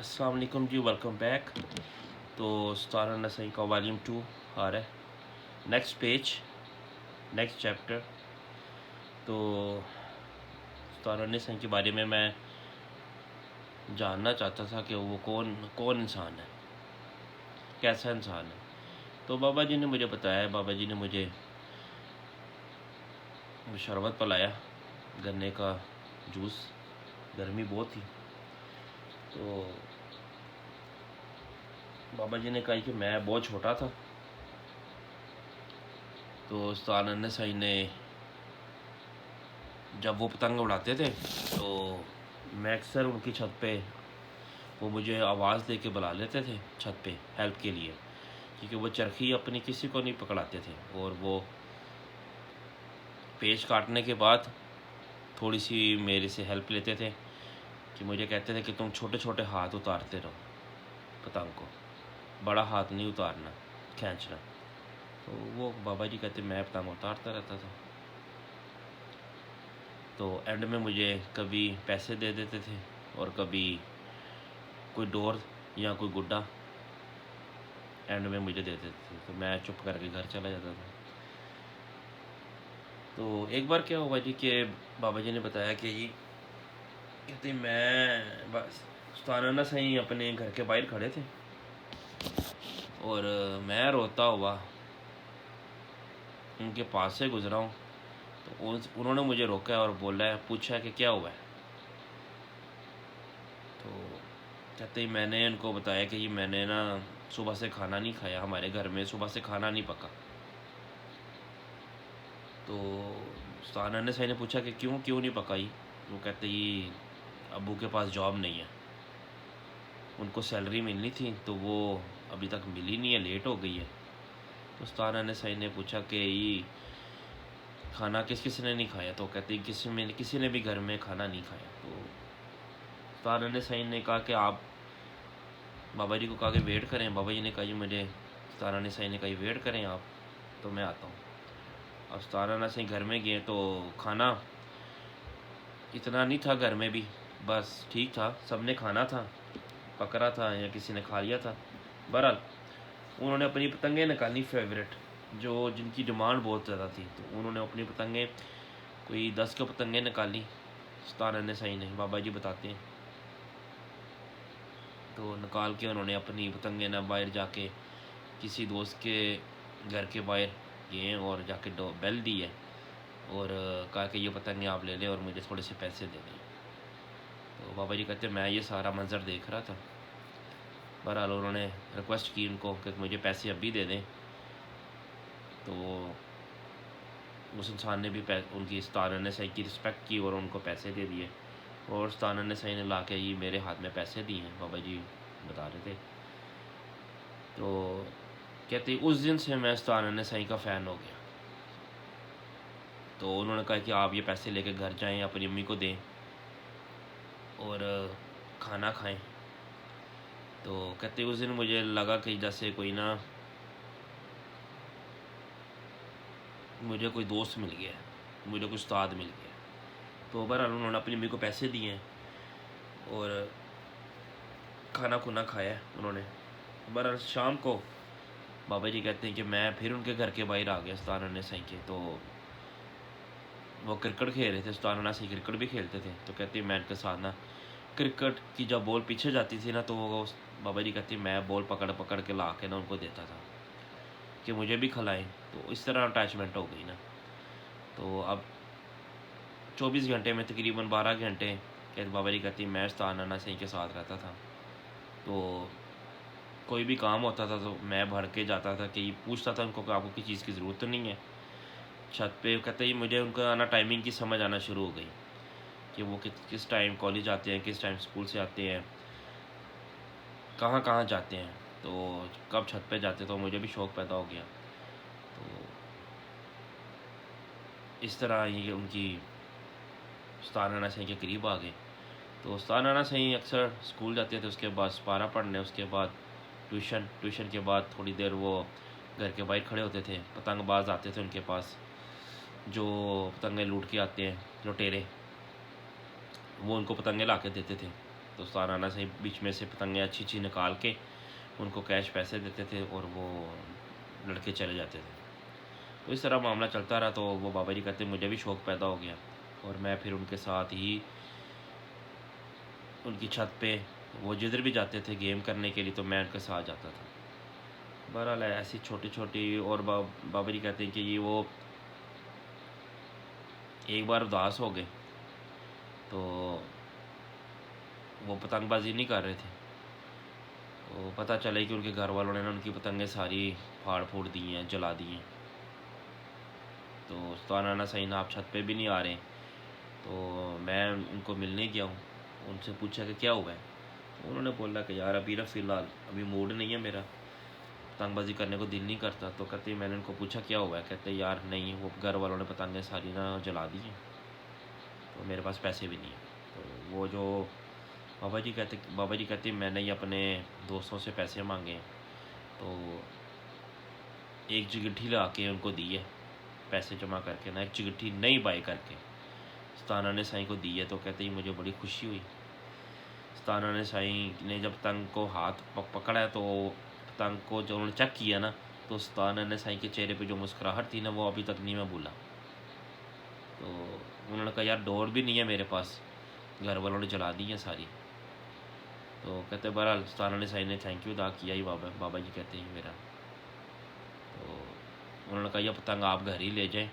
अस्सलाम वालेकुम जी, welcome back. तो सतारा नसई का वॉल्यूम 2 आ रहा है, नेक्स्ट पेज, नेक्स्ट चैप्टर। तो सतारा नसई के बारे में मैं जानना चाहता था कि वो कौन कौन इंसान है, कैसा इंसान है। तो बाबा जी ने मुझे बताया, बाबा जी ने मुझे शरबत पिलाया, गन्ने का जूस, गर्मी बहुत थी। तो बाबा जी ने कहा कि मैं बहुत छोटा था, तो सतारा नसई ने जब वो पतंग उड़ाते थे तो मैं अक्सर उनकी छत पे, वो मुझे आवाज़ दे के बुला लेते थे छत पे हेल्प के लिए, क्योंकि वो चरखी अपनी किसी को नहीं पकड़ाते थे। और वो पेच काटने के बाद थोड़ी सी मेरे से हेल्प लेते थे, कि मुझे कहते थे कि तुम छोटे छोटे हाथ उतारते रहो पतंग को, बड़ा हाथ नहीं उतारना, खींचना। तो वो बाबा जी कहते मैं पतंग उतारता रहता था। तो एंड में मुझे कभी पैसे दे देते थे और कभी कोई डोर या कोई गुड्डा एंड में मुझे दे देते थे, तो मैं चुप करके घर चला जाता था। तो एक बार क्या हुआ जी कि बाबा जी ने बताया कि जी कहते मैं बस सुताना सही अपने घर के बाहर खड़े थे और मैं रोता हुआ उनके पास से गुजरा हूँ। तो उन्होंने मुझे रोका और बोला है, पूछा है कि क्या हुआ है। तो कहते ही मैंने उनको बताया कि ये मैंने ना सुबह से खाना नहीं खाया, हमारे घर में सुबह से खाना नहीं पका। तो सुताना ने सही ने पूछा कि क्यों क्यों नहीं पकाई। वो कहते ही अब्बू के पास जॉब नहीं है, उनको सैलरी मिलनी थी तो वो अभी तक मिली नहीं है, लेट हो गई है। तो सुताना ने सही ने पूछा कि ये खाना किस किस ने नहीं खाया। तो कहते किसी ने भी घर में खाना नहीं खाया। तो सुताना ने सही ने कहा कि आप बाबा जी को कहा कि वेट करें। बाबा जी ने कहा जी मुझे, सुताना ने सही ने कहा वेट करें आप, तो मैं आता हूँ। अब सुताना ने सही घर में गए तो खाना इतना नहीं था घर में भी, बस ठीक था, सबने खाना था, पक रहा था या किसी ने खा लिया था। बहरहाल उन्होंने अपनी पतंगें निकाली फेवरेट, जो जिनकी डिमांड बहुत ज़्यादा थी। तो उन्होंने अपनी पतंगें कोई 10 के पतंगें निकाली। सुताना ने सही ने, बाबा जी बताते हैं। तो निकाल के उन्होंने अपनी पतंगें ना बाहर जाके किसी दोस्त के घर के बाहर गए और जाके बेल दी है और कहा कि ये पतंगें आप ले लें और मुझे थोड़े से पैसे दे दें। तो बाबा जी कहते मैं ये सारा मंज़र देख रहा था। बहरहाल उन्होंने रिक्वेस्ट की उनको कि मुझे पैसे अभी दे दें। तो उस इंसान ने भी उनकी सुताना ने सही की रिस्पेक्ट की और उनको पैसे दे दिए। और सुताना ने सही ने ला के ये मेरे हाथ में पैसे दिए हैं, बाबा जी बता रहे थे। तो कहते उस दिन से मैं सुताना ने सही का फ़ैन हो गया। तो उन्होंने कहा कि आप ये पैसे लेके घर जाएं, अपनी अम्मी को दें और खाना खाएं। तो कहते उस दिन मुझे लगा कि जैसे कोई ना, मुझे कोई दोस्त मिल गया, मुझे कोई उस्ताद मिल गया। तो बहरहाल उन्होंने अपनी अम्मी को पैसे दिए हैं और खाना खुना खाया उन्होंने। बहरहाल शाम को बाबा जी कहते हैं कि मैं फिर उनके घर के बाहर आ गया सुताना ने सही के। तो वो क्रिकेट खेल रहे थे, सुताना ने सही क्रिकेट भी खेलते थे। तो कहते हैं मैं उनके साथ ना क्रिकेट की जब बॉल पीछे जाती थी ना, तो वो बाबा जी कहती मैं बॉल पकड़ पकड़ के ला के ना उनको देता था कि मुझे भी खिलाएं। तो इस तरह अटैचमेंट हो गई ना। तो अब 24 घंटे में तकरीबन 12 घंटे के बाबा जी कहती मैं सुताना सही के साथ रहता था। तो कोई भी काम होता था तो मैं भर के जाता था, कि पूछता था उनको कि आपको किसी चीज़ की ज़रूरत तो नहीं है। छत पे कहते ही मुझे उनका आना टाइमिंग की समझ आना शुरू हो गई, कि वो किस टाइम कॉलेज आते हैं, किस टाइम स्कूल से आते हैं, कहाँ कहाँ जाते हैं, तो कब छत पे जाते, तो मुझे भी शौक़ पैदा हो गया। तो इस तरह ये उनकी सुताना सही के करीब आ गए। तो सुताना सही अक्सर स्कूल जाते थे, उसके बाद पारा पढ़ने, उसके बाद ट्यूशन के बाद थोड़ी देर वो घर के बाहर खड़े होते थे। पतंगबाज आते थे उनके पास, जो पतंगें लूट के आते हैं लुटेरे, वो उनको पतंगे ला के देते थे। तो सालाना से बीच में से पतंगें अच्छी अच्छी निकाल के उनको कैश पैसे देते थे और वो लड़के चले जाते थे। तो इस तरह मामला चलता रहा। तो वो बाबा जी कहते मुझे भी शौक़ पैदा हो गया और मैं फिर उनके साथ ही उनकी छत पे वो जिधर भी जाते थे गेम करने के लिए तो मैं उनके साथ जाता था। बहरहाल ऐसी छोटी छोटी। और बाबा जी कहते हैं कि ये वो एक बार उदास हो गए तो वो पतंगबाजी नहीं कर रहे थे। तो पता चले कि उनके घर वालों ने ना उनकी पतंगें सारी फाड़ फूड़ दी हैं, जला दी हैं। तो सुल्तान सईन आप छत पे भी नहीं आ रहे। तो मैं उनको मिलने गया हूँ, उनसे पूछा कि क्या हुआ है। तो उन्होंने बोला कि यार अभी ना फ़िलहाल अभी मूड नहीं है मेरा, पतंगबाजी करने को दिल नहीं करता। तो कहते मैंने उनको पूछा क्या हुआ है, कहते यार नहीं वो घर वालों ने पतंगें सारी ना जला दी हैं, तो मेरे पास पैसे भी नहीं हैं। तो वो जो बाबा जी कहते मैंने ही अपने दोस्तों से पैसे मांगे तो एक चिगट्ठी ला के उनको दी है, पैसे जमा करके ना एक चिगट्ठी नई बाई करके सुल्तान साईं को दी है। तो कहते ही मुझे बड़ी खुशी हुई। सुल्तान साईं ने जब पतंग को हाथ पकड़ा है तो पतंग को जब उन्होंने चेक किया ना तो सुल्तान साईं के चेहरे पे जो मुस्कुराहट थी ना वो अभी तक नहीं मैं भूला। तो उन्होंने कहा यार डोर भी नहीं है मेरे पास, घर वालों ने जला दी है सारी। तो कहते बहरहाल सुल्तान साईं ने थैंक यू अदा किया ही बाबा जी कहते हैं मेरा। तो उन्होंने कहा यह पतंग आप घर ही ले जाएं,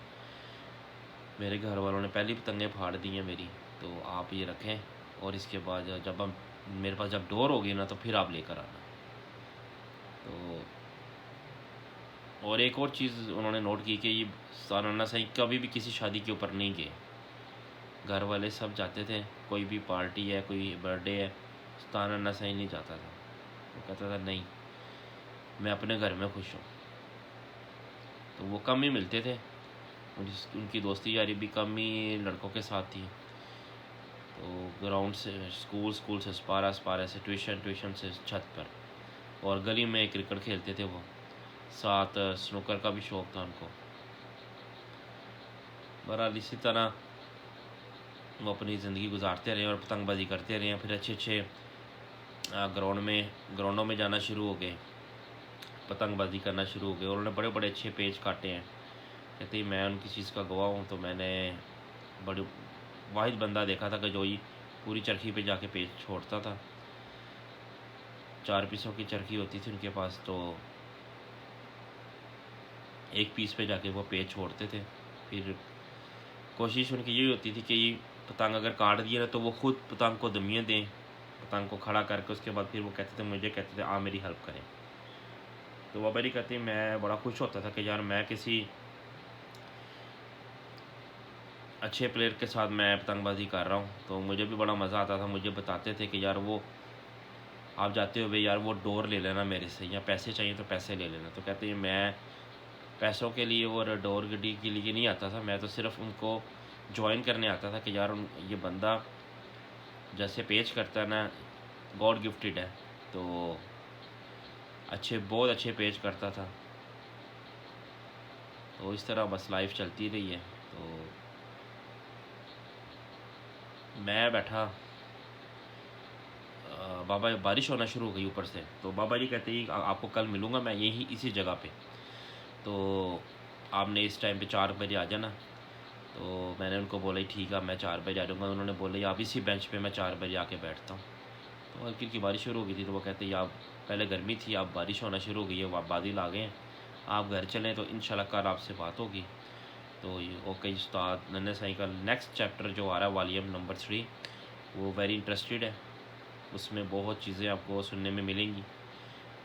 मेरे घर वालों ने पहली पतंगें फाड़ दी हैं मेरी, तो आप ये रखें और इसके बाद जब हम मेरे पास जब डोर होगी ना तो फिर आप लेकर आना। तो और एक और चीज़ उन्होंने नोट की कि ये सुल्तान साईं कभी भी किसी शादी के ऊपर नहीं गए, घर वाले सब जाते थे, कोई भी पार्टी है कोई बर्थडे है सुल्तान साईं नहीं जाता था। वो कहता था नहीं मैं अपने घर में खुश हूँ। तो वो कम ही मिलते थे, उनकी दोस्ती यारी भी कम ही लड़कों के साथ थी। तो ग्राउंड से स्कूल से स्पारा से ट्यूशन से छत पर, और गली में क्रिकेट खेलते थे वो, साथ स्नूकर का भी शौक़ था उनको। बहरहाल इसी तरह वो अपनी ज़िंदगी गुजारते रहे और पतंगबाजी करते रहे। फिर अच्छे ग्राउंडों में जाना शुरू हो गए, पतंगबाजी करना शुरू हो गए। और उन्होंने बड़े बड़े अच्छे पेज काटे हैं। कहते ही मैं उनकी चीज़ का गवाह हूँ। तो मैंने बड़ी वाहिद बंदा देखा था कि जो ही पूरी चरखी पे जाके पेज छोड़ता था। 4 पीसों की चरखी होती थी उनके पास, तो एक पीस पे जाके वो पेज छोड़ते थे। फिर कोशिश उनकी यही होती थी कि पतंग अगर काट दिया ना तो वो खुद पतंग को दमियाँ दें, पतंग को खड़ा करके उसके बाद फिर वो कहते थे आप मेरी हेल्प करें। तो बाबा जी कहते मैं बड़ा खुश होता था कि यार मैं किसी अच्छे प्लेयर के साथ मैं पतंगबाजी कर रहा हूँ। तो मुझे भी बड़ा मज़ा आता था। मुझे बताते थे कि यार वो आप जाते हुए यार वो डोर ले लेना मेरे से, या पैसे चाहिए तो पैसे ले लेना। तो कहते हैं मैं पैसों के लिए और डोर गड्डी के लिए नहीं आता था, मैं तो सिर्फ उनको ज्वाइन करने आता था कि यार ये बंदा जैसे पेज करता है ना गॉड गिफ्टेड है। तो बहुत अच्छे पेज करता था। तो इस तरह बस लाइफ चलती रही है। तो मैं बैठा, बाबा बारिश होना शुरू हो गई ऊपर से। तो बाबा जी कहते हैं आपको कल मिलूँगा मैं यही इसी जगह पे, तो आपने इस टाइम पे 4 बजे आ जाना। तो मैंने उनको बोला ठीक है मैं 4 बजे आ जाऊँगा। उन्होंने बोला आप इसी बेंच पे मैं 4 बजे आके बैठता हूँ। तो हल्की हल्की बारिश शुरू हो गई थी। तो वो कहते हैं आप पहले गर्मी थी, अब बारिश होना शुरू हो गई है, आप बादल आ गए हैं, आप घर चलें तो इंशाल्लाह कल आपसे बात होगी। तो ये ओके उस्ताद नन्हे साईं का नेक्स्ट चैप्टर जो आ रहा है वॉल्यूम नंबर 3 वो वेरी इंटरेस्टेड है, उसमें बहुत चीज़ें आपको सुनने में मिलेंगी।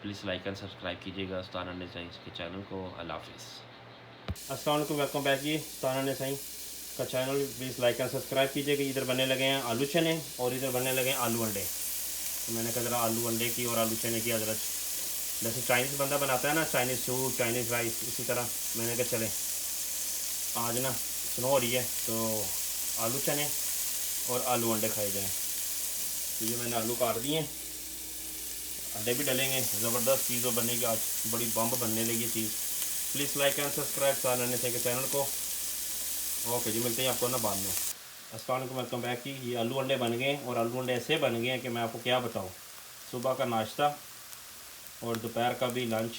प्लीज़ लाइक एंड सब्सक्राइब कीजिएगा उस्ताद नन्हे साईं के चैनल को। अल्लाह हाफिज़। अस्सलाम वालेकुम, वेलकम बैक जी उस्ताद नन्हे साईं का channel. Please like and subscribe कीजिएगा। इधर बनने लगे हैं आलू चने और इधर बनने लगे हैं आलू अंडे। तो मैंने कहा ज़रा आलू अंडे की और आलू चने की हजरत, जैसे चाइनीज़ बंदा बनाता है ना, चाइनीज़ सूप चाइनीज़ राइस, इसी तरह मैंने कहा चले आज ना स्नो हो रही है तो आलू चने और आलू अंडे खाए जाएँ। तो ये मैंने आलू काट दिए, अंडे भी डलेंगे, ज़बरदस्त चीज़ बनेगी आज, बड़ी बम्ब बनने लगी चीज़। प्लीज़ लाइक एंड सब्सक्राइब उस्ताद नन्हे साईं के चैनल को। ओके जी, मिलते हैं आपको ना बाद में। अस्सलाम वालेकुम, वेलकम बैक। की ये आलू अंडे बन गए और आलू अंडे ऐसे बन गए हैं कि मैं आपको क्या बताऊँ। सुबह का नाश्ता और दोपहर का भी लंच,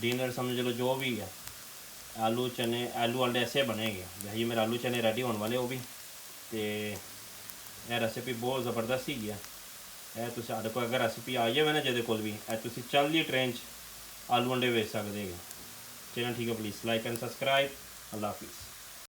डिनर समझ लो जो भी है। आलू चने आलू अंडे ऐसे बनेंगे। भाई मेरे आलू चने रेडी होने वाले वो भी। तो यह रेसिपी बहुत ज़बरदस्त ही है। ਇਹ ਤੁਸੀਂ ਸਾਡੇ ਕੋਲ अगर रेसिपी आ जाए ना ਜਿਹਦੇ ਕੋਲ भी ਤੁਸੀਂ ਚੱਲ ਦੀ ट्रेन आलू अंडे ਵੇਚ ਸਕਦੇ ਹੋ। चैनल ठीक है, प्लीज़ लाइक एंड सब्सक्राइब। अल्लाह हाफिज़।